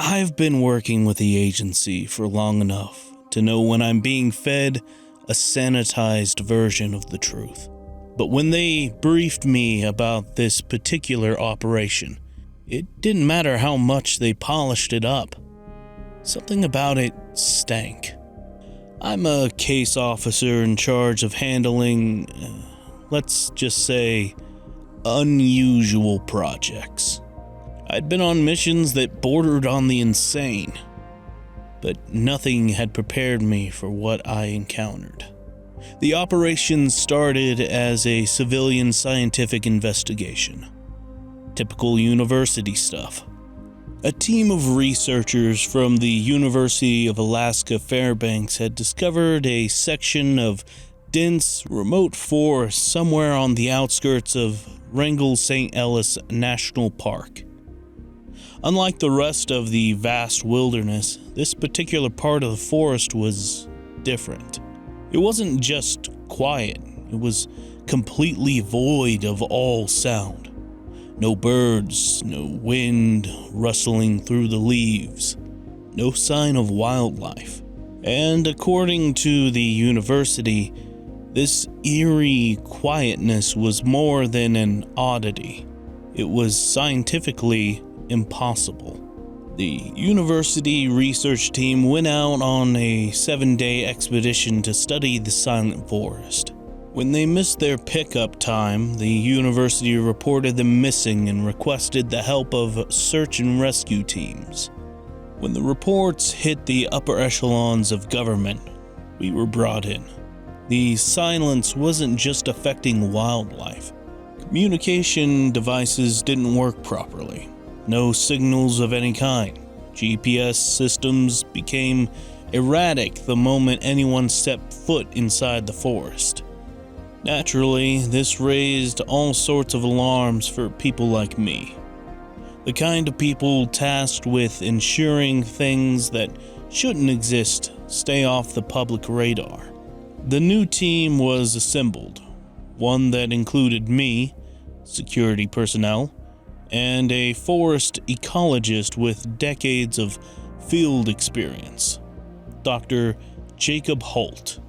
I've been working with the agency for long enough to know when I'm being fed a sanitized version of the truth. But when they briefed me about this particular operation, it didn't matter how much they polished it up. Something about it stank. I'm a case officer in charge of handling, let's just say, unusual projects. I'd been on missions that bordered on the insane, but nothing had prepared me for what I encountered. The operation started as a civilian scientific investigation. Typical university stuff. A team of researchers from the University of Alaska Fairbanks had discovered a section of dense, remote forest somewhere on the outskirts of Wrangell St. Ellis National Park. Unlike the rest of the vast wilderness, this particular part of the forest was different. It wasn't just quiet, it was completely void of all sound. No birds, no wind rustling through the leaves, no sign of wildlife. And according to the university, this eerie quietness was more than an oddity. It was scientifically impossible. The university research team went out on a 7-day expedition to study the silent forest. When they missed their pickup time, the university reported them missing and requested the help of search and rescue teams. When the reports hit the upper echelons of government, we were brought in. The silence wasn't just affecting wildlife. Communication devices didn't work properly. No signals of any kind. GPS systems became erratic the moment anyone stepped foot inside the forest. Naturally, this raised all sorts of alarms for people like me. The kind of people tasked with ensuring things that shouldn't exist stay off the public radar. The new team was assembled, one that included me, security personnel, and a forest ecologist with decades of field experience, Dr. Jacob Holt.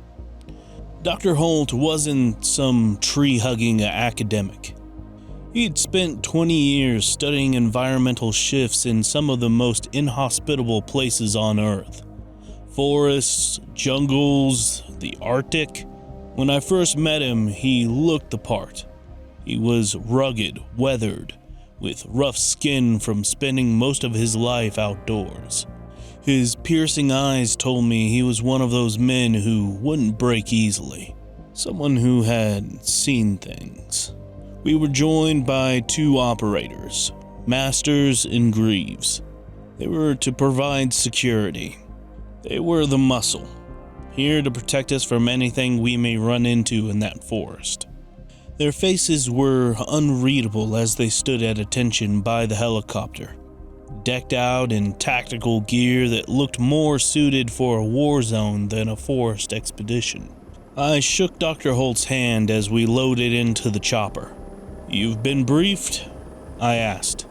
Dr. Holt wasn't some tree-hugging academic. He'd spent 20 years studying environmental shifts in some of the most inhospitable places on Earth. Forests, jungles, the Arctic. When I first met him, he looked the part. He was rugged, weathered, with rough skin from spending most of his life outdoors. His piercing eyes told me he was one of those men who wouldn't break easily. Someone who had seen things. We were joined by 2 operators, Masters and Greaves. They were to provide security. They were the muscle, here to protect us from anything we may run into in that forest. Their faces were unreadable as they stood at attention by the helicopter, decked out in tactical gear that looked more suited for a war zone than a forest expedition. I shook Dr. Holt's hand as we loaded into the chopper. "You've been briefed?" I asked.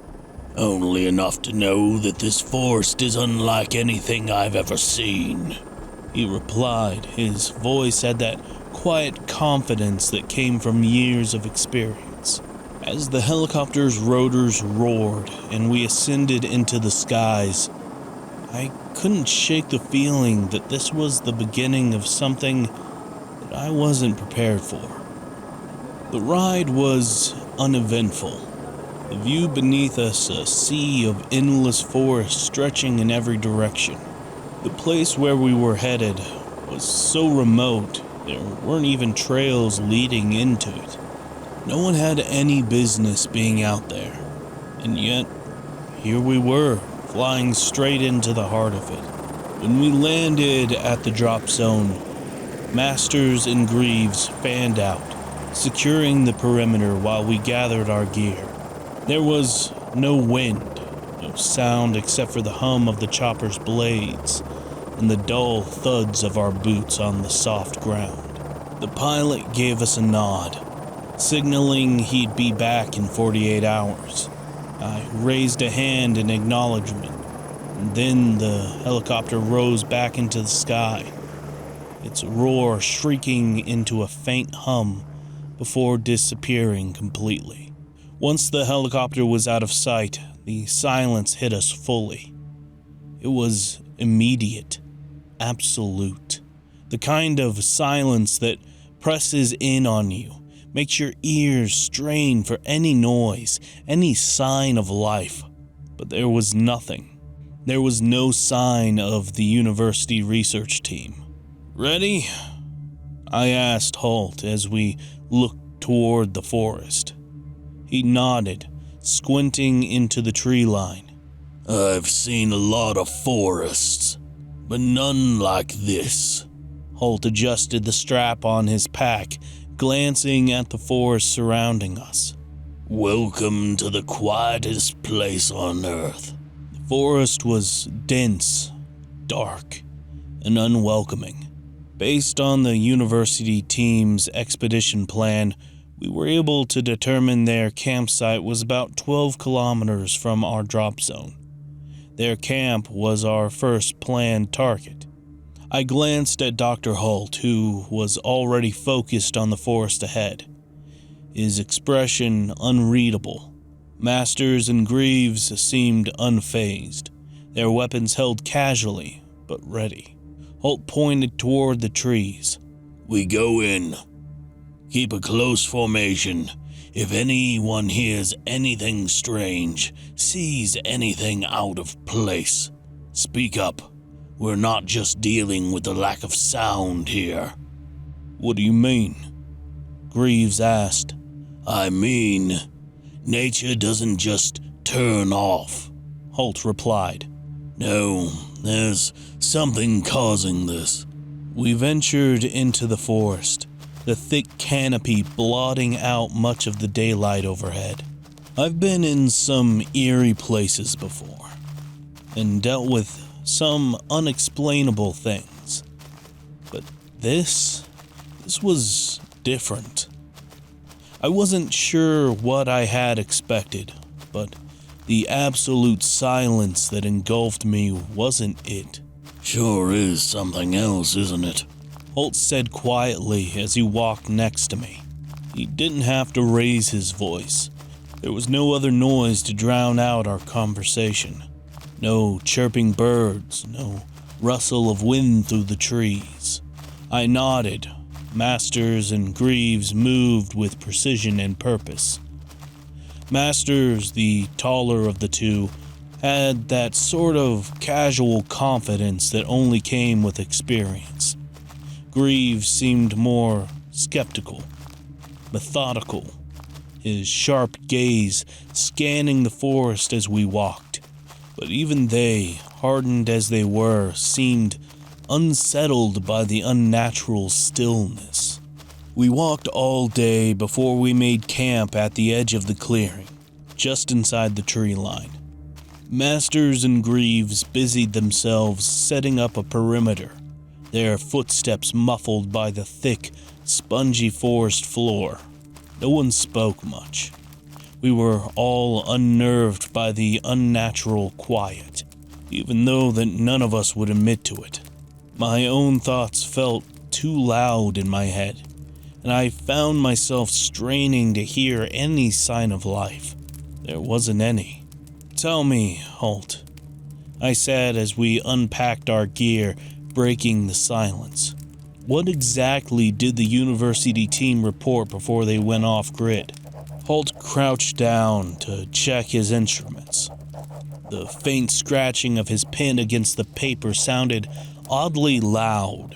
"Only enough to know that this forest is unlike anything I've ever seen," he replied. His voice had that quiet confidence that came from years of experience. As the helicopter's rotors roared and we ascended into the skies, I couldn't shake the feeling that this was the beginning of something that I wasn't prepared for. The ride was uneventful. The view beneath us, a sea of endless forest stretching in every direction. The place where we were headed was so remote, there weren't even trails leading into it. No one had any business being out there. And yet, here we were, flying straight into the heart of it. When we landed at the drop zone, Masters and Greaves fanned out, securing the perimeter while we gathered our gear. There was no wind, no sound except for the hum of the chopper's blades and the dull thuds of our boots on the soft ground. The pilot gave us a nod, signaling he'd be back in 48 hours. I raised a hand in acknowledgement, And then the helicopter rose back into the sky, its roar shrieking into a faint hum before disappearing completely. Once the helicopter was out of sight, the silence hit us fully. It was immediate, absolute. The kind of silence that presses in on you, makes your ears strain for any noise, any sign of life. But there was nothing. There was no sign of the university research team. "Ready?" I asked Holt as we looked toward the forest. He nodded, squinting into the tree line. "I've seen a lot of forests, but none like this." Holt adjusted the strap on his pack, glancing at the forest surrounding us. "Welcome to the quietest place on Earth." The forest was dense, dark, and unwelcoming. Based on the university team's expedition plan, we were able to determine their campsite was about 12 kilometers from our drop zone. Their camp was our first planned target. I glanced at Dr. Holt, who was already focused on the forest ahead, his expression unreadable. Masters and Greaves seemed unfazed, their weapons held casually, but ready. Holt pointed toward the trees. "We go in. Keep a close formation. If anyone hears anything strange, sees anything out of place, speak up. We're not just dealing with the lack of sound here." "What do you mean?" Greaves asked. "I mean, nature doesn't just turn off," Holt replied. "No, there's something causing this." We ventured into the forest, the thick canopy blotting out much of the daylight overhead. I've been in some eerie places before, and dealt with some unexplainable things. But this was different. I wasn't sure what I had expected, but the absolute silence that engulfed me wasn't it. "Sure is something else, isn't it?" Holt said quietly as he walked next to me. He didn't have to raise his voice. There was no other noise to drown out our conversation. No chirping birds, no rustle of wind through the trees. I nodded. Masters and Greaves moved with precision and purpose. Masters, the taller of the two, had that sort of casual confidence that only came with experience. Greaves seemed more skeptical, methodical, his sharp gaze scanning the forest as we walked. But even they, hardened as they were, seemed unsettled by the unnatural stillness. We walked all day before we made camp at the edge of the clearing, just inside the tree line. Masters and Greaves busied themselves setting up a perimeter, their footsteps muffled by the thick, spongy forest floor. No one spoke much. We were all unnerved by the unnatural quiet, even though that none of us would admit to it. My own thoughts felt too loud in my head, and I found myself straining to hear any sign of life. There wasn't any. "Tell me, Holt," I said as we unpacked our gear, breaking the silence. "What exactly did the university team report before they went off-grid?" Holt crouched down to check his instruments. The faint scratching of his pen against the paper sounded oddly loud.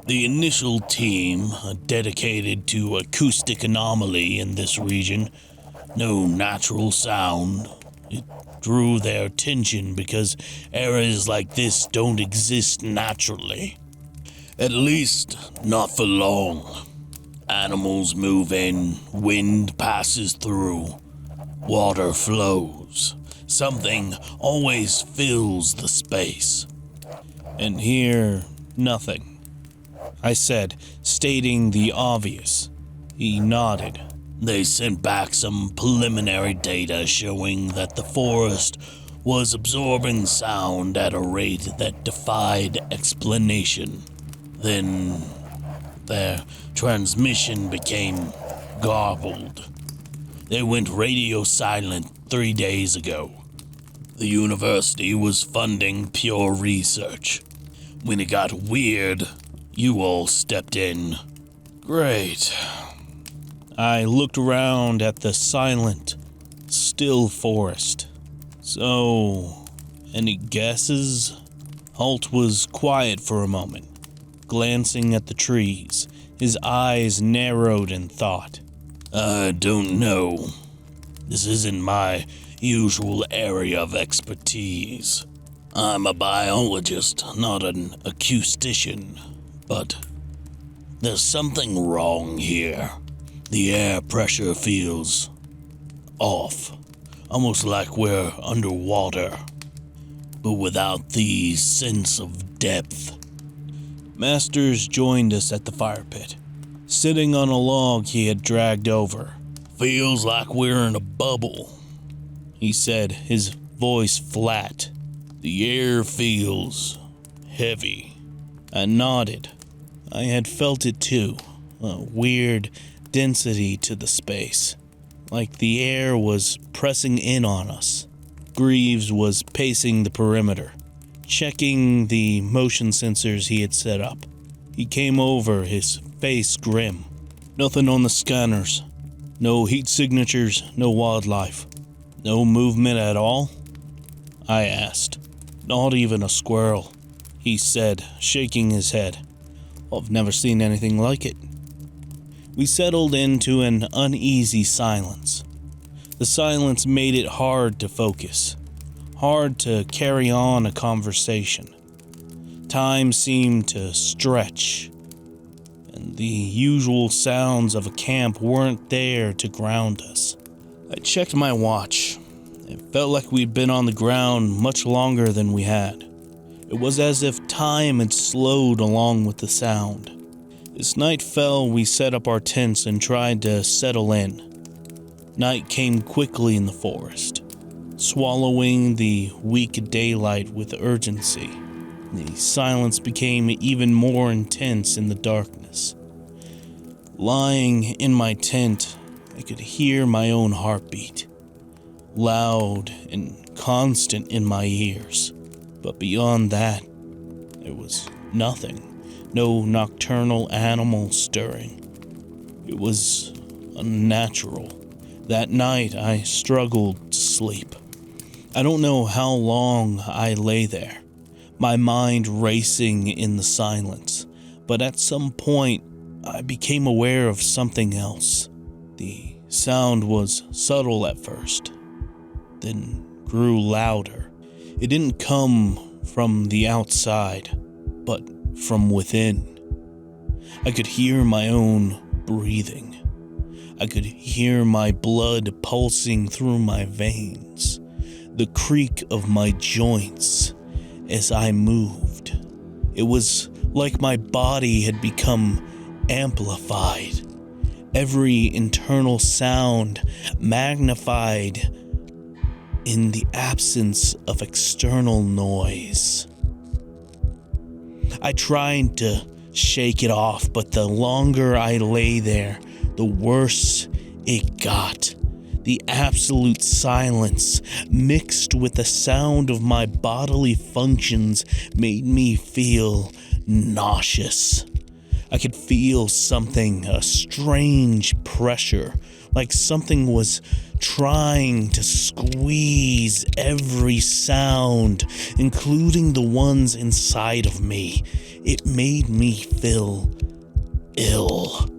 "The initial team, dedicated to acoustic anomaly in this region, no natural sound. It drew their attention because areas like this don't exist naturally. At least, not for long. Animals move in, wind passes through, water flows. Something always fills the space." "And here, nothing," I said, stating the obvious. He nodded. "They sent back some preliminary data showing that the forest was absorbing sound at a rate that defied explanation. Then their transmission became garbled. They went radio silent 3 days ago. The university was funding pure research. When it got weird, you all stepped in. Great. I looked around at the silent, still forest. So, any guesses? Holt was quiet for a moment, glancing at the trees, his eyes narrowed in thought. I don't know. This isn't my usual area of expertise. I'm a biologist, not an acoustician, but there's something wrong here. The air pressure feels off, almost like we're underwater, but without the sense of depth. Masters joined us at the fire pit, sitting on a log he had dragged over. Feels like we're in a bubble, he said, his voice flat. The air feels heavy. I nodded. I had felt it too, a weird density to the space, like the air was pressing in on us. Greaves was pacing the perimeter, checking the motion sensors he had set up. He came over, his face grim. Nothing on the scanners. No heat signatures, no wildlife. No movement at all? I asked. Not even a squirrel, he said, shaking his head. I've never seen anything like it. We settled into an uneasy silence. The silence made it hard to focus, hard to carry on a conversation. Time seemed to stretch, and the usual sounds of a camp weren't there to ground us. I checked my watch. It felt like we'd been on the ground much longer than we had. It was as if time had slowed along with the sound. As night fell, we set up our tents and tried to settle in. Night came quickly in the forest, swallowing the weak daylight with urgency. The silence became even more intense in the darkness. Lying in my tent, I could hear my own heartbeat, loud and constant in my ears. But beyond that, there was nothing. No nocturnal animal stirring. It was unnatural. That night, I struggled to sleep. I don't know how long I lay there, my mind racing in the silence, but at some point, I became aware of something else. The sound was subtle at first, then grew louder. It didn't come from the outside, but from within. I could hear my own breathing. I could hear my blood pulsing through my veins, the creak of my joints as I moved. It was like my body had become amplified, every internal sound magnified in the absence of external noise. I tried to shake it off, but the longer I lay there, the worse it got. The absolute silence, mixed with the sound of my bodily functions, made me feel nauseous. I could feel something, a strange pressure, like something was trying to squeeze every sound, including the ones inside of me. It made me feel ill.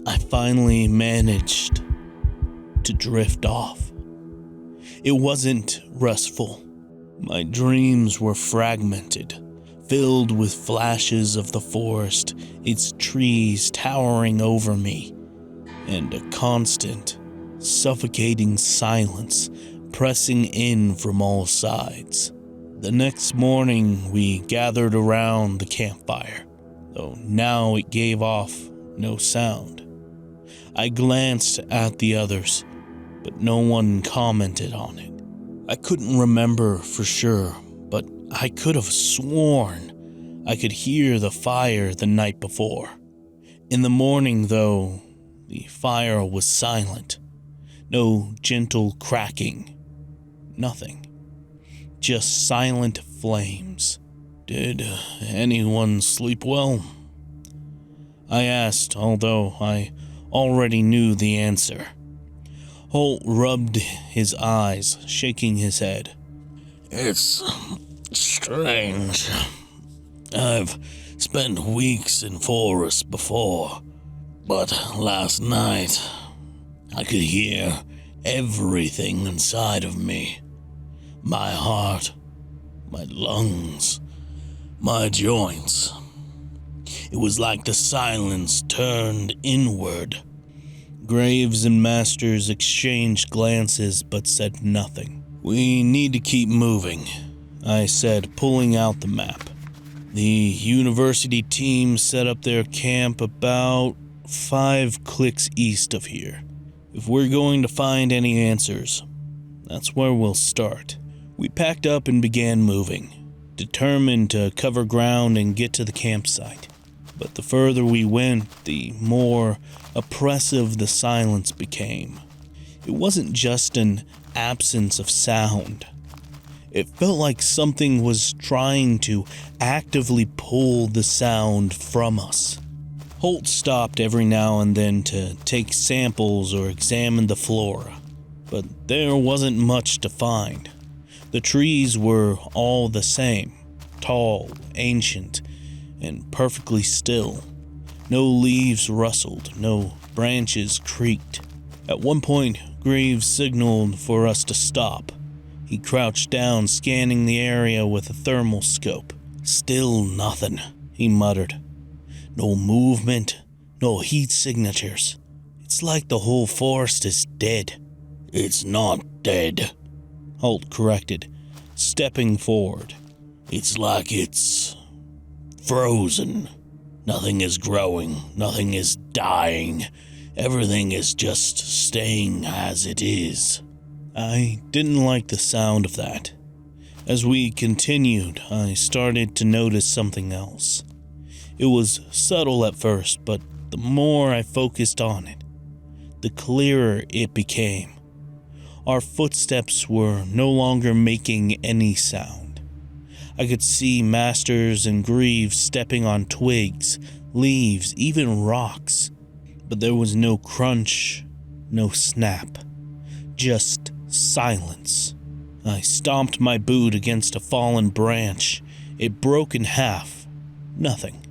I finally managed to drift off. It wasn't restful. My dreams were fragmented, filled with flashes of the forest, its trees towering over me, and a constant, suffocating silence pressing in from all sides. The next morning, we gathered around the campfire, though now it gave off no sound. I glanced at the others, but no one commented on it. I couldn't remember for sure, but I could have sworn I could hear the fire the night before. In the morning, though, the fire was silent. No gentle cracking. Nothing. Just silent flames. Did anyone sleep well? I asked, although I already knew the answer. Holt rubbed his eyes, shaking his head. It's strange. I've spent weeks in forests before, but last night I could hear everything inside of me. My heart, my lungs, my joints. It was like the silence turned inward. Graves and Masters exchanged glances but said nothing. We need to keep moving, I said, pulling out the map. The university team set up their camp about 5 clicks east of here. If we're going to find any answers, that's where we'll start. We packed up and began moving, determined to cover ground and get to the campsite. But the further we went, the more oppressive the silence became. It wasn't just an absence of sound. It felt like something was trying to actively pull the sound from us. Holt stopped every now and then to take samples or examine the flora, but there wasn't much to find. The trees were all the same, tall, ancient, and perfectly still. No leaves rustled, no branches creaked. At one point, Greaves signaled for us to stop. He crouched down, scanning the area with a thermal scope. Still nothing, he muttered. No movement, no heat signatures. It's like the whole forest is dead. It's not dead, Holt corrected, stepping forward. It's like it's frozen. Nothing is growing, nothing is dying. Everything is just staying as it is. I didn't like the sound of that. As we continued, I started to notice something else. It was subtle at first, but the more I focused on it, the clearer it became. Our footsteps were no longer making any sound. I could see Masters and Greaves stepping on twigs, leaves, even rocks. But there was no crunch, no snap, just silence. I stomped my boot against a fallen branch. It broke in half. Nothing.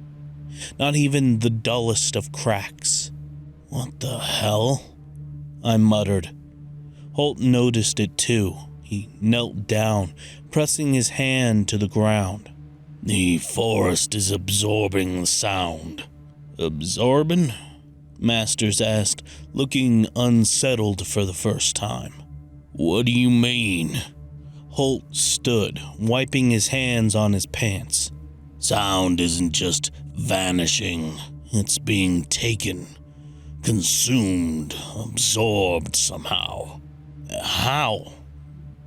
Not even the dullest of cracks. What the hell? I muttered. Holt noticed it too. He knelt down, pressing his hand to the ground. The forest is absorbing the sound. Absorbing? Masters asked, looking unsettled for the first time. What do you mean? Holt stood, wiping his hands on his pants. Sound isn't just vanishing. It's being taken, consumed, absorbed somehow. How?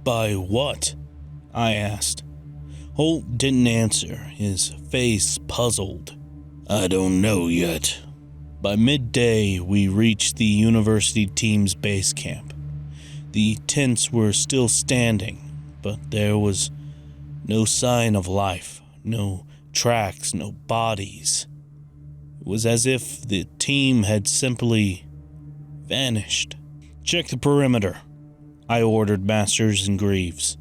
By what? I asked. Holt didn't answer, his face puzzled. I don't know yet. By midday, we reached the university team's base camp. The tents were still standing, but there was no sign of life, no tracks, no bodies. It was as if the team had simply vanished. Check the perimeter, I ordered Masters and Greaves.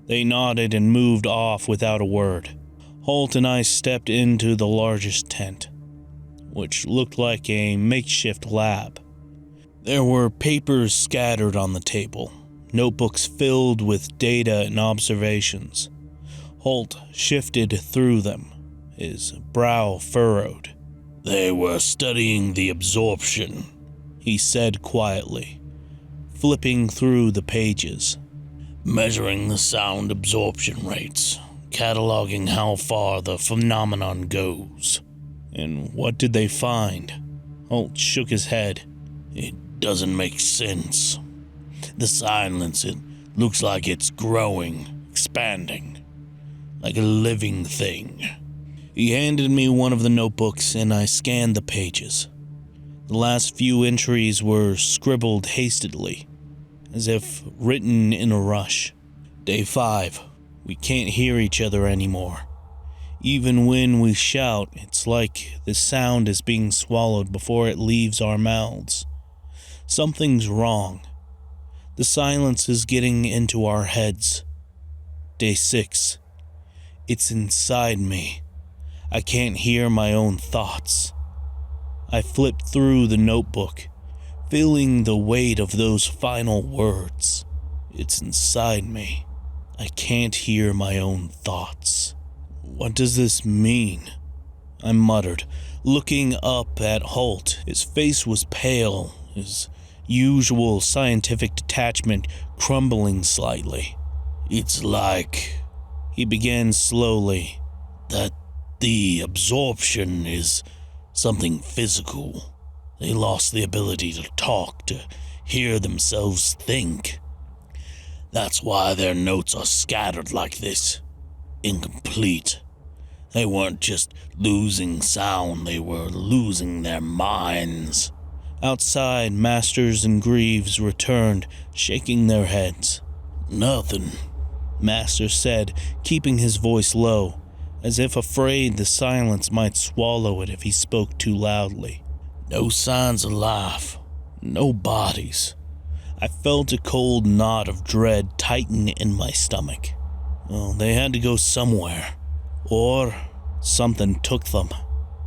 They nodded and moved off without a word. Holt and I stepped into the largest tent, which looked like a makeshift lab. There were papers scattered on the table, notebooks filled with data and observations. Holt shifted through them, his brow furrowed. They were studying the absorption, he said quietly, flipping through the pages. Measuring the sound absorption rates, cataloging how far the phenomenon goes. And what did they find? Holt shook his head. It doesn't make sense. The silence, it Looks like it's growing, expanding, like a living thing. He handed me one of the notebooks and I scanned the pages. The last few entries were scribbled hastily, as if written in a rush. Day 5. We can't hear each other anymore. Even when we shout, it's like the sound is being swallowed before it leaves our mouths. Something's wrong. The silence is getting into our heads. Day 6. It's inside me. I can't hear my own thoughts. I flipped through the notebook, feeling the weight of those final words. It's inside me. I can't hear my own thoughts. What does this mean? I muttered, looking up at Holt. His face was pale, his usual scientific detachment crumbling slightly. It's like, he began slowly, that the absorption is something physical. They lost the ability to talk, to hear themselves think. That's why their notes are scattered like this, incomplete. They weren't just losing sound, they were losing their minds. Outside, Masters and Greaves returned, shaking their heads. Nothing, Masters said, keeping his voice low, as if afraid the silence might swallow it if he spoke too loudly. No signs of life, no bodies. I felt a cold knot of dread tighten in my stomach. Well, they had to go somewhere. Or something took them,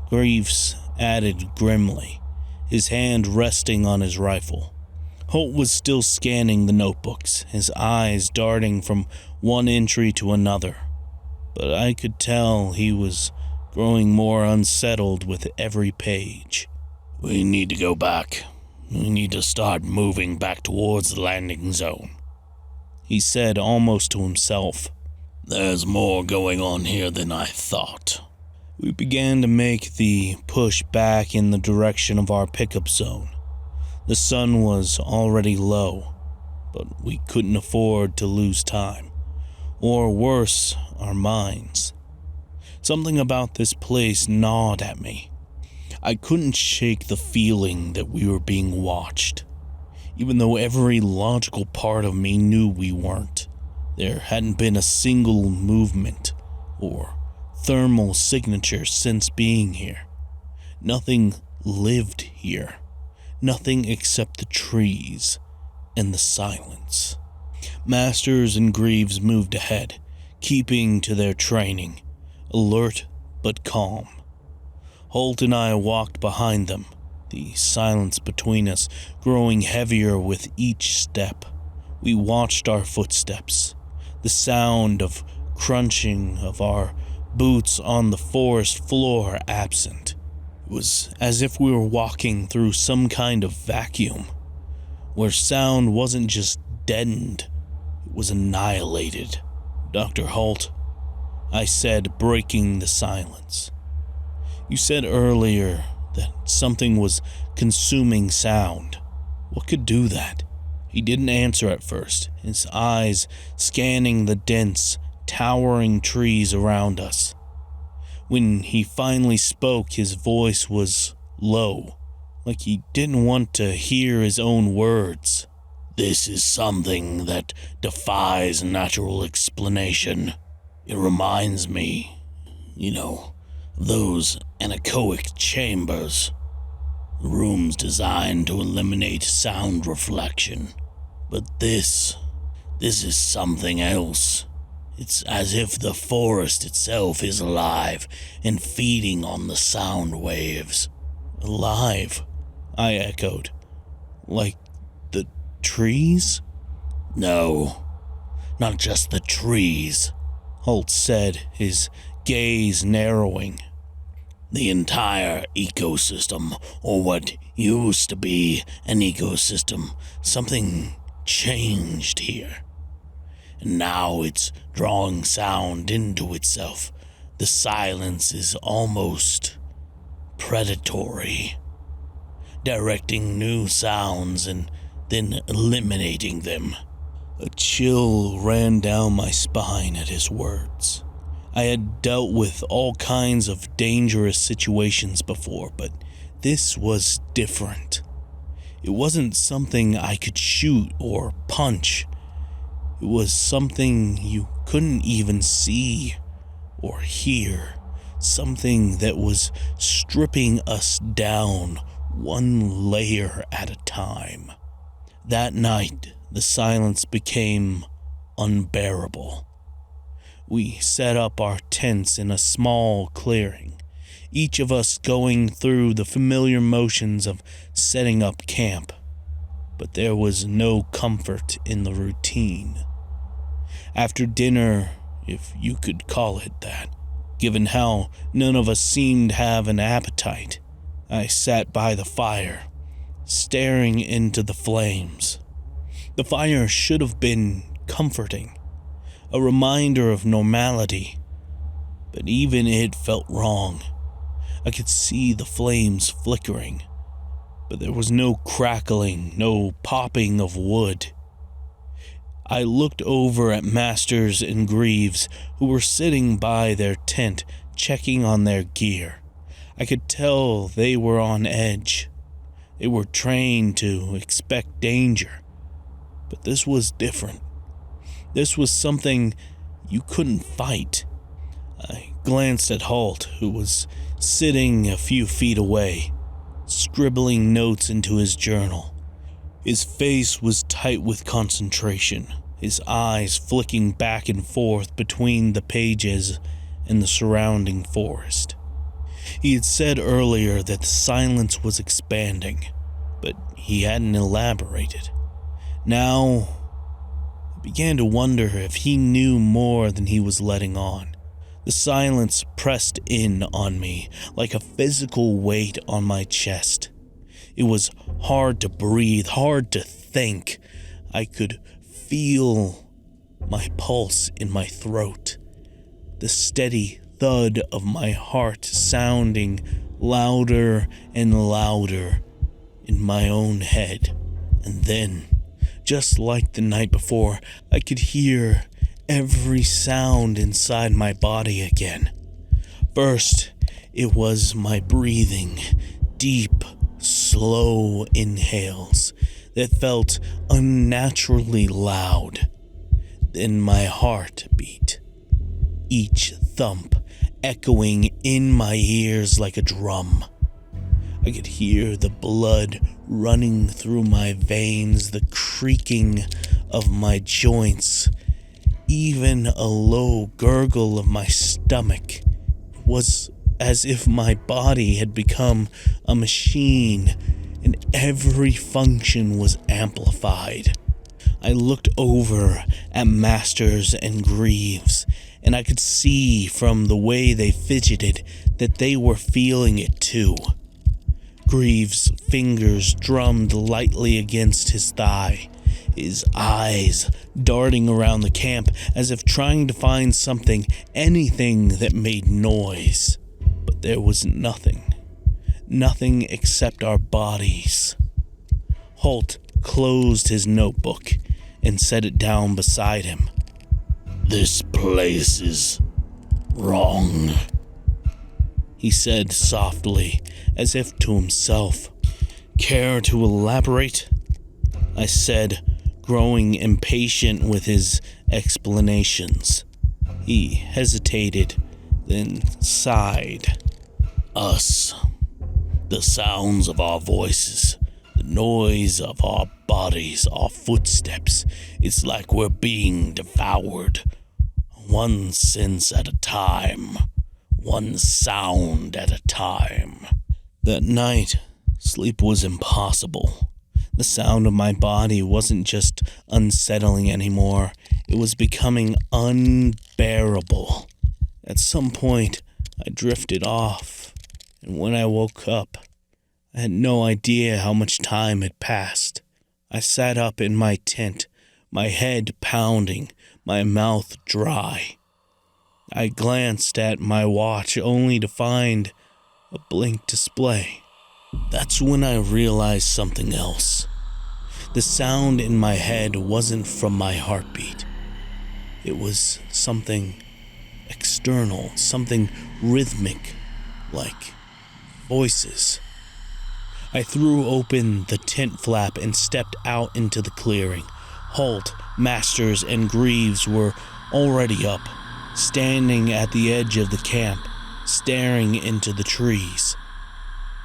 Greaves added grimly, his hand resting on his rifle. Holt was still scanning the notebooks, his eyes darting from one entry to another. But I could tell he was growing more unsettled with every page. We need to go back. We need to start moving back towards the landing zone, he said almost to himself. There's more going on here than I thought. We began to make the push back in the direction of our pickup zone. The sun was already low, but we couldn't afford to lose time, or worse, our minds. Something about this place gnawed at me. I couldn't shake the feeling that we were being watched, even though every logical part of me knew we weren't. There hadn't been a single movement or thermal signature since being here. Nothing lived here. Nothing except the trees and the silence. Masters and Greaves moved ahead, keeping to their training, alert but calm. Holt and I walked behind them, the silence between us growing heavier with each step. We watched our footsteps, the sound of crunching of our boots on the forest floor absent. It was as if we were walking through some kind of vacuum, where sound wasn't just deadened, it was annihilated. Dr. Holt, I said, breaking the silence. You said earlier that something was consuming sound. What could do that? He didn't answer at first, his eyes scanning the dense, towering trees around us. When he finally spoke, his voice was low, like he didn't want to hear his own words. This is something that defies natural explanation. It reminds me, those anechoic chambers. Rooms designed to eliminate sound reflection. But this is something else. It's as if the forest itself is alive and feeding on the sound waves. Alive, I echoed. Like the trees? No, not just the trees, Holt said, his gaze narrowing. The entire ecosystem, or what used to be an ecosystem. Something changed here. And now it's drawing sound into itself. The silence is almost predatory, directing new sounds and then eliminating them. A chill ran down my spine at his words. I had dealt with all kinds of dangerous situations before, but this was different. It wasn't something I could shoot or punch. It was something you couldn't even see or hear. Something that was stripping us down one layer at a time. That night, the silence became unbearable. We set up our tents in a small clearing, each of us going through the familiar motions of setting up camp, but there was no comfort in the routine. After dinner, if you could call it that, given how none of us seemed to have an appetite, I sat by the fire, staring into the flames. The fire should have been comforting, a reminder of normality, but even it felt wrong. I could see the flames flickering, but there was no crackling, no popping of wood. I looked over at Masters and Greaves, who were sitting by their tent, checking on their gear. I could tell they were on edge. They were trained to expect danger. But this was different. This was something you couldn't fight. I glanced at Halt, who was sitting a few feet away, scribbling notes into his journal. His face was tight with concentration, his eyes flicking back and forth between the pages and the surrounding forest. He had said earlier that the silence was expanding, but he hadn't elaborated. Now, I began to wonder if he knew more than he was letting on. The silence pressed in on me like a physical weight on my chest. It was hard to breathe, hard to think. I could feel my pulse in my throat, the steady thud of my heart sounding louder and louder in my own head. And then, just like the night before, I could hear every sound inside my body again. First, it was my breathing, deep, slow inhales that felt unnaturally loud. Then my heart beat, each thump echoing in my ears like a drum. I could hear the blood running through my veins, the creaking of my joints, even a low gurgle of my stomach. It was as if my body had become a machine and every function was amplified. I looked over at Masters and Greaves, and I could see from the way they fidgeted that they were feeling it too. Greaves' fingers drummed lightly against his thigh, his eyes darting around the camp as if trying to find something, anything that made noise. But there was nothing except our bodies. Holt closed his notebook and set it down beside him. "This place is wrong," he said softly, as if to himself. "Care to elaborate?" I said, growing impatient with his explanations. He hesitated, then sighed. "Us. The sounds of our voices, the noise of our bodies, our footsteps. It's like we're being devoured. One sense at a time. One sound at a time." That night, sleep was impossible. The sound of my body wasn't just unsettling anymore. It was becoming unbearable. At some point, I drifted off, and when I woke up, I had no idea how much time had passed. I sat up in my tent, my head pounding, my mouth dry. I glanced at my watch only to find a blank display. That's when I realized something else. The sound in my head wasn't from my heartbeat. It was something external, something rhythmic, like voices. I threw open the tent flap and stepped out into the clearing. Holt, Masters, and Greaves were already up, standing at the edge of the camp, staring into the trees.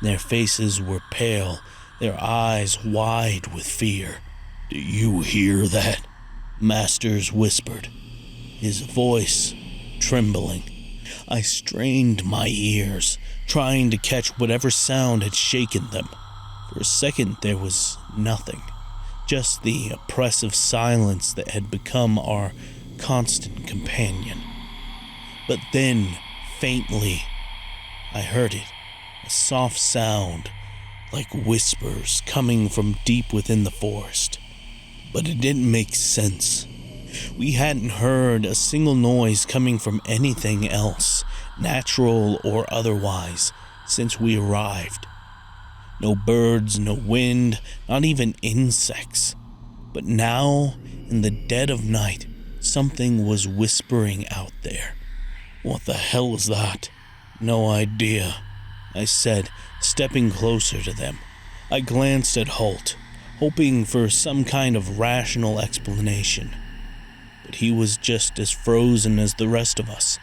Their faces were pale, their eyes wide with fear. "Do you hear that?" Masters whispered, his voice trembling. I strained my ears, trying to catch whatever sound had shaken them. For a second there was nothing, just the oppressive silence that had become our constant companion. But then, faintly, I heard it, a soft sound, like whispers coming from deep within the forest. But it didn't make sense. We hadn't heard a single noise coming from anything else, natural or otherwise, since we arrived. No birds, no wind, not even insects. But now, in the dead of night, something was whispering out there. "What the hell is that?" "No idea," I said, stepping closer to them. I glanced at Holt, hoping for some kind of rational explanation. But he was just as frozen as the rest of us,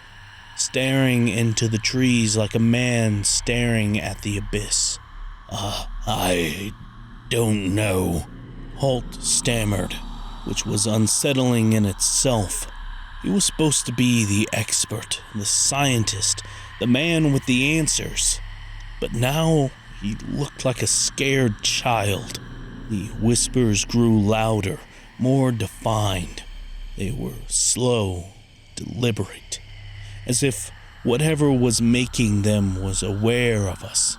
staring into the trees like a man staring at the abyss. I don't know," Holt stammered, which was unsettling in itself. He was supposed to be the expert, the scientist, the man with the answers. But now he looked like a scared child. The whispers grew louder, more defined. They were slow, deliberate, as if whatever was making them was aware of us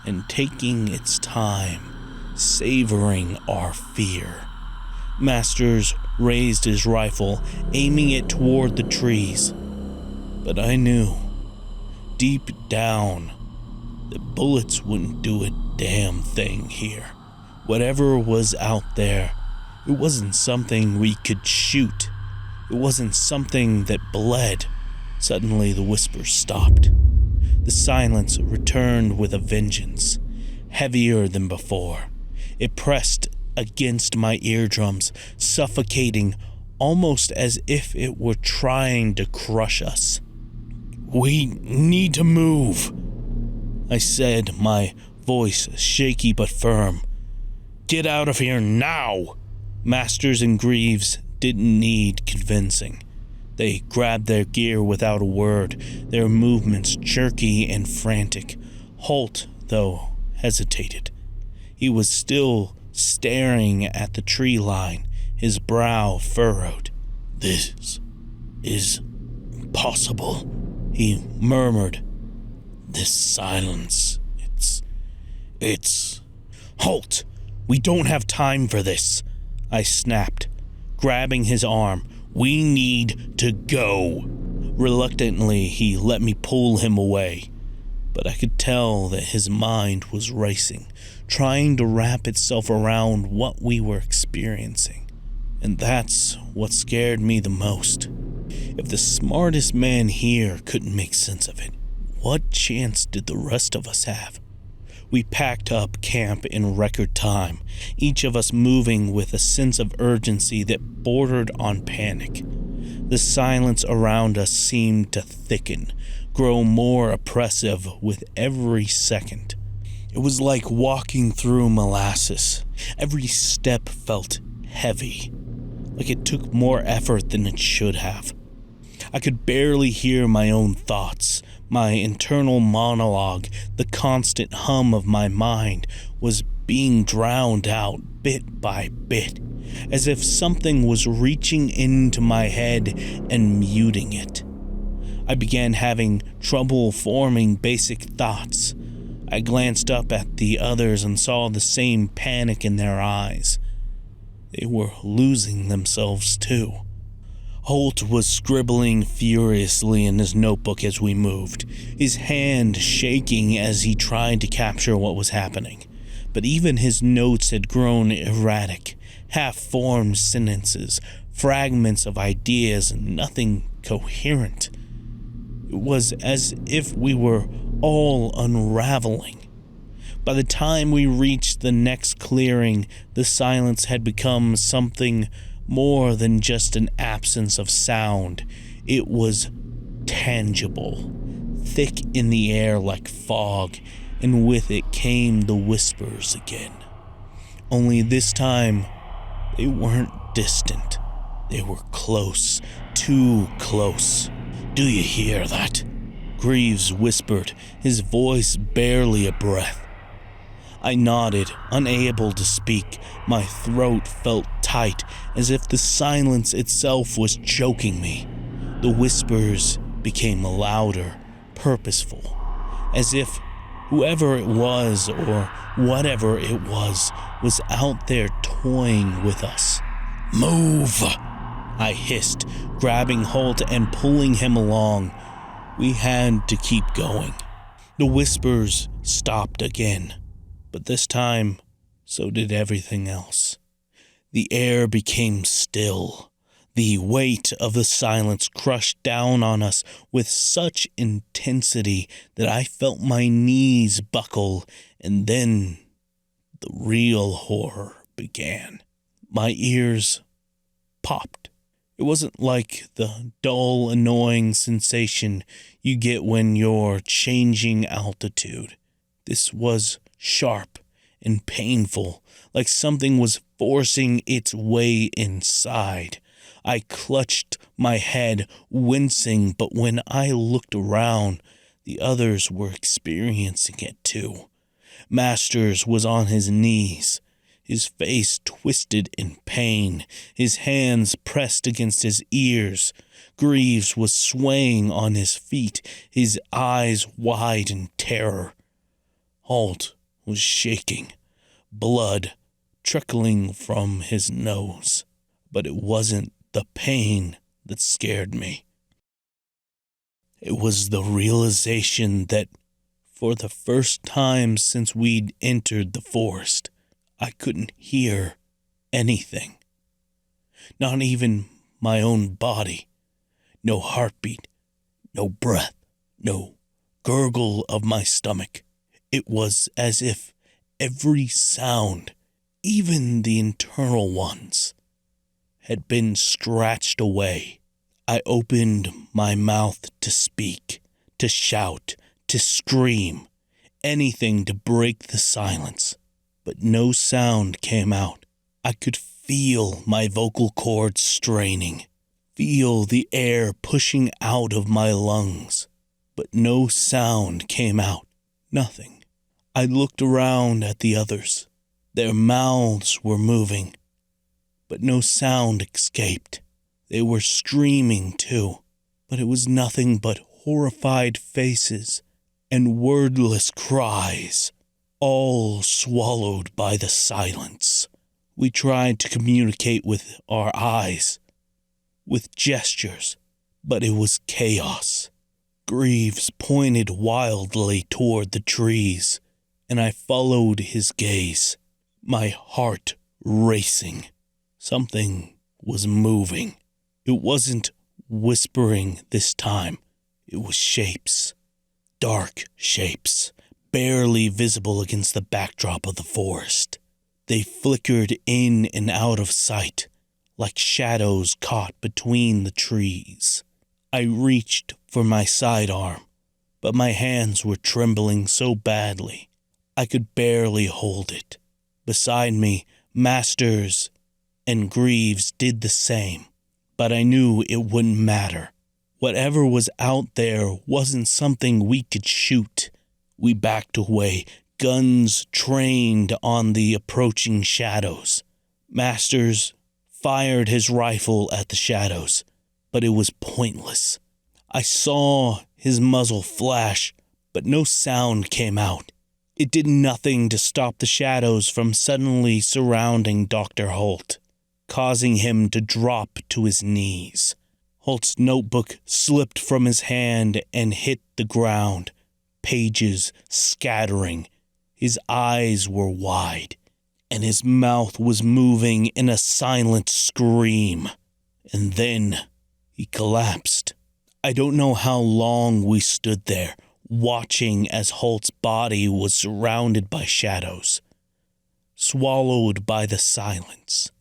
and taking its time, savoring our fear. Masters raised his rifle, aiming it toward the trees. But I knew, deep down, that bullets wouldn't do a damn thing here. Whatever was out there, it wasn't something we could shoot. It wasn't something that bled. Suddenly the whispers stopped. The silence returned with a vengeance, heavier than before. It pressed against my eardrums, suffocating, almost as if it were trying to crush us. "We need to move," I said, my voice shaky but firm. "Get out of here now!" Masters and Greaves didn't need convincing. They grabbed their gear without a word, their movements jerky and frantic. Holt, though, hesitated. He was still staring at the tree line, his brow furrowed. "This is impossible," he murmured. "This silence, it's... Halt! We don't have time for this," I snapped, grabbing his arm. "We need to go." Reluctantly, he let me pull him away, but I could tell that his mind was racing, trying to wrap itself around what we were experiencing. And that's what scared me the most. If the smartest man here couldn't make sense of it, what chance did the rest of us have? We packed up camp in record time, each of us moving with a sense of urgency that bordered on panic. The silence around us seemed to thicken, grow more oppressive with every second. It was like walking through molasses. Every step felt heavy, like it took more effort than it should have. I could barely hear my own thoughts. My internal monologue, the constant hum of my mind, was being drowned out bit by bit, as if something was reaching into my head and muting it. I began having trouble forming basic thoughts. I glanced up at the others and saw the same panic in their eyes. They were losing themselves too. Holt was scribbling furiously in his notebook as we moved, his hand shaking as he tried to capture what was happening. But even his notes had grown erratic, half-formed sentences, fragments of ideas, and nothing coherent. It was as if we were all unraveling. By the time we reached the next clearing, the silence had become something more than just an absence of sound. It was tangible, thick in the air like fog, and with it came the whispers again. Only this time, they weren't distant. They were close, too close. "Do you hear that?" Greaves whispered, his voice barely a breath. I nodded, unable to speak. My throat felt tight, as if the silence itself was choking me. The whispers became louder, purposeful, as if whoever it was, or whatever it was out there toying with us. "Move!" I hissed, grabbing Holt and pulling him along. We had to keep going. The whispers stopped again. But this time, so did everything else. The air became still. The weight of the silence crushed down on us with such intensity that I felt my knees buckle, and then the real horror began. My ears popped. It wasn't like the dull, annoying sensation you get when you're changing altitude. This was sharp and painful, like something was forcing its way inside. I clutched my head, wincing, but when I looked around, the others were experiencing it too. Masters was on his knees, his face twisted in pain, his hands pressed against his ears. Greaves was swaying on his feet, his eyes wide in terror. Holt was shaking, blood trickling from his nose, but it wasn't the pain that scared me. It was the realization that for the first time since we'd entered the forest, I couldn't hear anything. Not even my own body. No heartbeat, no breath, no gurgle of my stomach. It was as if every sound, even the internal ones, had been scratched away. I opened my mouth to speak, to shout, to scream, anything to break the silence, but no sound came out. I could feel my vocal cords straining, feel the air pushing out of my lungs, but no sound came out. Nothing. I looked around at the others. Their mouths were moving, but no sound escaped. They were screaming too, but it was nothing but horrified faces and wordless cries, all swallowed by the silence. We tried to communicate with our eyes, with gestures, but it was chaos. Greaves pointed wildly toward the trees, and I followed his gaze, my heart racing. Something was moving. It wasn't whispering this time. It was shapes, dark shapes, barely visible against the backdrop of the forest. They flickered in and out of sight, like shadows caught between the trees. I reached for my sidearm, but my hands were trembling so badly I could barely hold it. Beside me, Masters and Greaves did the same, but I knew it wouldn't matter. Whatever was out there wasn't something we could shoot. We backed away, guns trained on the approaching shadows. Masters fired his rifle at the shadows, but it was pointless. I saw his muzzle flash, but no sound came out. It did nothing to stop the shadows from suddenly surrounding Dr. Holt, causing him to drop to his knees. Holt's notebook slipped from his hand and hit the ground, pages scattering. His eyes were wide. and his mouth was moving in a silent scream. And then he collapsed. I don't know how long we stood there, watching as Holt's body was surrounded by shadows, swallowed by the silence.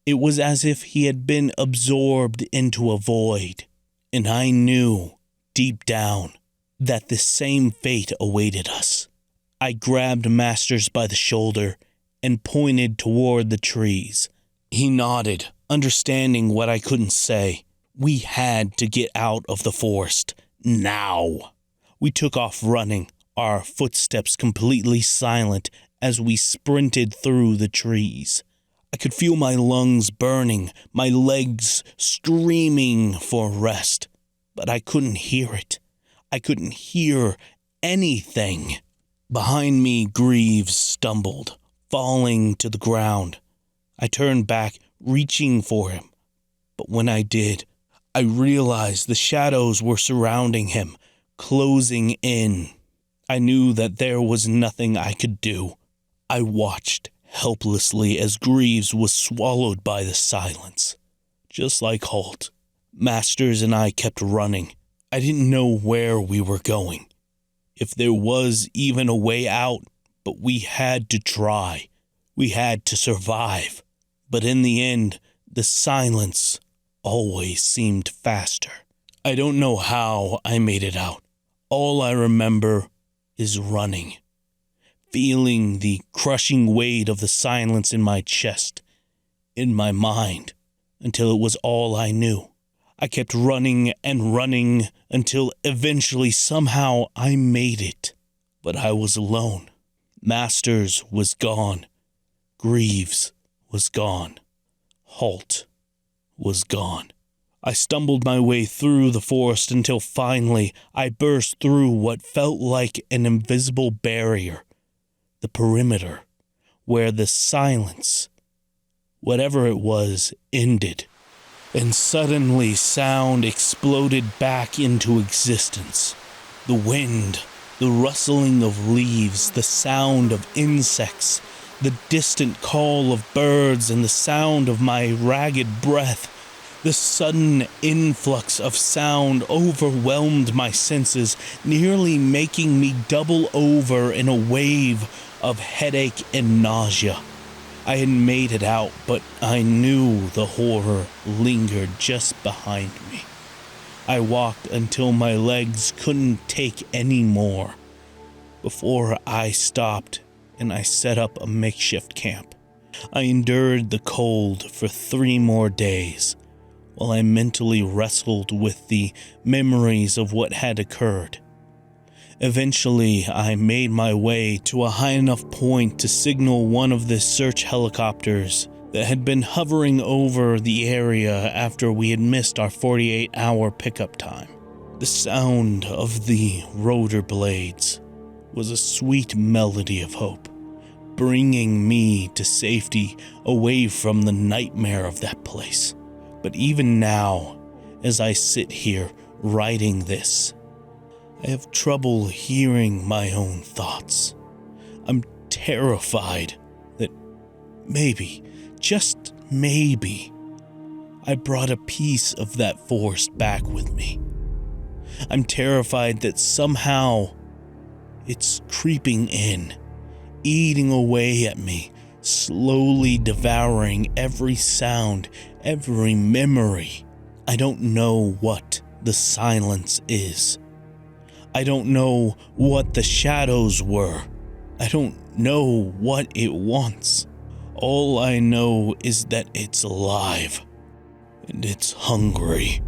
It was as if he had been absorbed into a void, and I knew, deep down, that the same fate awaited us. I grabbed Masters by the shoulder and pointed toward the trees. He nodded, understanding what I couldn't say. We had to get out of the forest, now. We took off running, our footsteps completely silent as we sprinted through the trees. I could feel my lungs burning, my legs screaming for rest, but I couldn't hear it. I couldn't hear anything. Behind me, Greaves stumbled, falling to the ground. I turned back, reaching for him, but when I did, I realized the shadows were surrounding him, closing in. I knew that there was nothing I could do. I watched helplessly as Greaves was swallowed by the silence. Just like Holt, Masters and I kept running. I didn't know where we were going, if there was even a way out, but we had to try. We had to survive. But in the end, the silence always seemed faster. I don't know how I made it out. All I remember is running, feeling the crushing weight of the silence in my chest, in my mind, until it was all I knew. I kept running and running until eventually somehow I made it. But I was alone. Masters was gone. Greaves was gone. Holt was gone. I stumbled my way through the forest until finally I burst through what felt like an invisible barrier, the perimeter, where the silence, whatever it was, ended. And suddenly sound exploded back into existence. The wind, the rustling of leaves, the sound of insects, the distant call of birds, and the sound of my ragged breath. The sudden influx of sound overwhelmed my senses, nearly making me double over in a wave of headache and nausea. I had made it out, but I knew the horror lingered just behind me. I walked until my legs couldn't take any more, before I stopped and I set up a makeshift camp. I endured the cold for 3 more days, while I mentally wrestled with the memories of what had occurred. Eventually, I made my way to a high enough point to signal one of the search helicopters that had been hovering over the area after we had missed our 48-hour pickup time. The sound of the rotor blades was a sweet melody of hope, bringing me to safety away from the nightmare of that place. But even now, as I sit here writing this, I have trouble hearing my own thoughts. I'm terrified that maybe, just maybe, I brought a piece of that forest back with me. I'm terrified that somehow it's creeping in, eating away at me, slowly devouring every sound, every memory. I don't know what the silence is. I don't know what the shadows were. I don't know what it wants. All I know is that it's alive, and it's hungry.